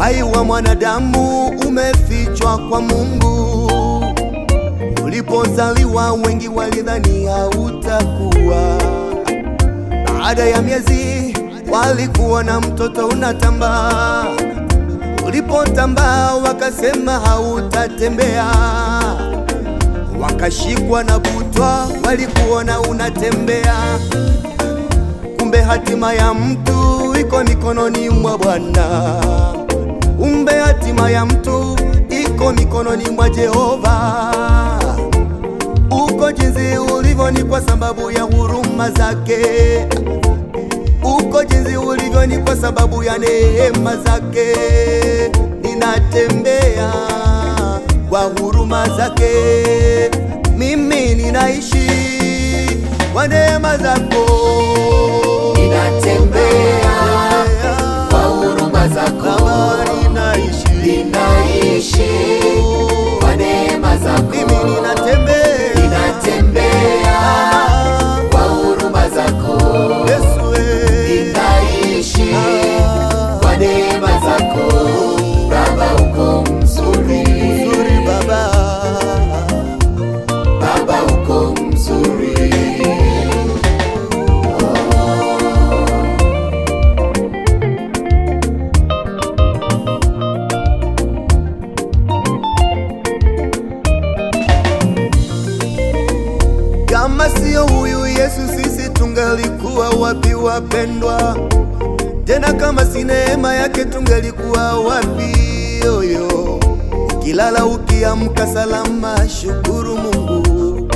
Uhai wa mwanadamu umefichwa kwa Mungu. Ulipozaliwa wengi walidhani hautakuwa. Baada ya miezi walikuwa na mtoto unatambaa. Ulipotambaa wakasema hautatembea. Wakashikwa na butwa, walikuona unatembea. Kumbe hatima ya mtu iko mikononi mwa Bwana. Kumbe hatima ya mtu iko mikononi mwa Jehova. Uko jinsi ulivyo ni kwa sababu ya huruma zake. Uko jinsi ulivyo ni kwa sababu ya neema zake. Ninatembea kwa huruma zake. Mimi ninaishi kwa neema zako. Ninatembea kwa huruma zako. Ninaishi kwa neema zako. Mimi ninatembea kwa huruma zako. Ninaishi kwa neema zako. Baba uko mzuri, Baba. Baba uko mzuri. Kama sio huyu Yesu sisi tungalikuwa wapi wapendwa? Tena kama si neema yake tungalikuwa wapi? Oyo, ukilala ukiamka salama, shukuru Mungu.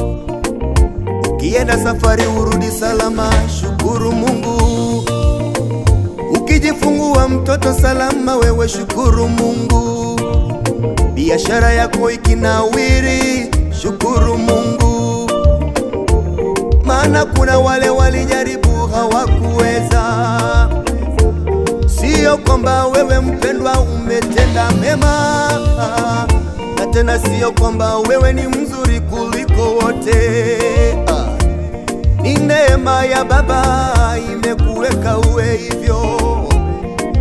Ukienda safari urudi salama, shukuru Mungu. Ukijifungua mtoto salama, wewe shukuru Mungu. Biashara yako ikinawiri, shukuru Mungu. Maana kuna wale walijaribu hawakuweza. Sio kwamba wewe mpendwa umetenda mema, na tena sio kwamba wewe ni mzuri kuliko wote. Ni neema ya Baba imekuweka uwe hivyo.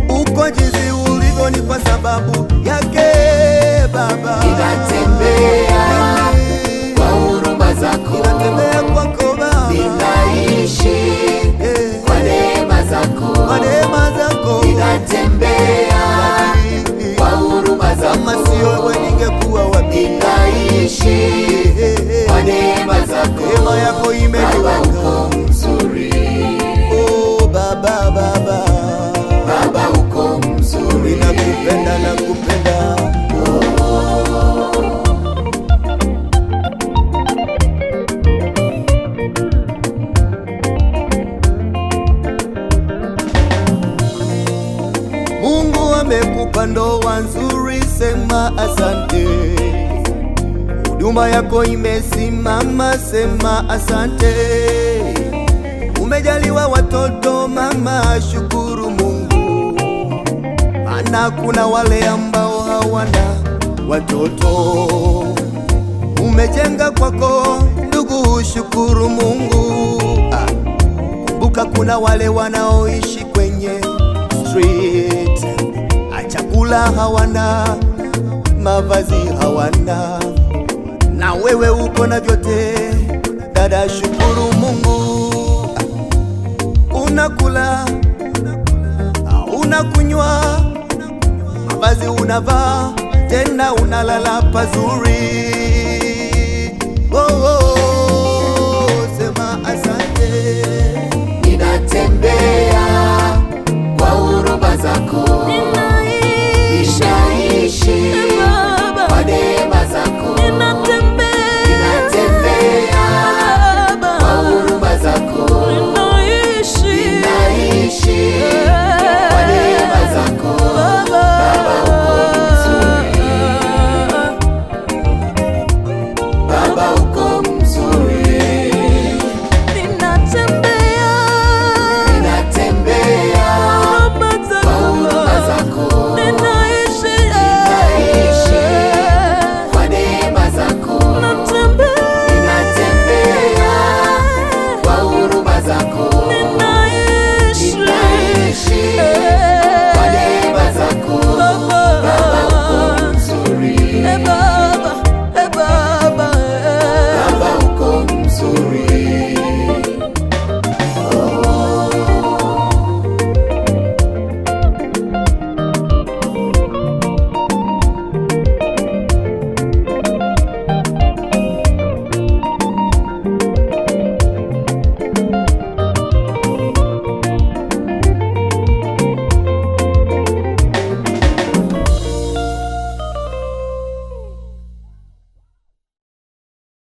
Uko jinsi ulivyo ni kwa sababu yake Baba. Ninatembea kwa huruma zako. Ninatembea kwako Baba. Ninaishi kwa neema zako. Kwa neema zako. Ninatembea kwa huruma zako. Kama sio wewe ningekuwa wapi? Ninaishi kwa neema zako. Neema yako imeniweka. Baba uko mzuri. Oh Baba, Baba. Baba uko mzuri. Nakupenda, nakupenda. Mungu amekupa ndoa nzuri, sema asante. Huduma yako imesimama, sema asante. Umejaliwa watoto mama, shukuru Mungu. Maana kuna wale ambao hawana watoto. Umejenga kwako ndugu, shukuru Mungu. Kumbuka kuna wale wanaoishi kwenye street. Chakula hawana, mavazi hawana, na wewe uko na vyote. Dada, shukuru Mungu. Unakula, unakunywa, mavazi unavaa, tena unalala pazuri. Sema asante. Ninatembea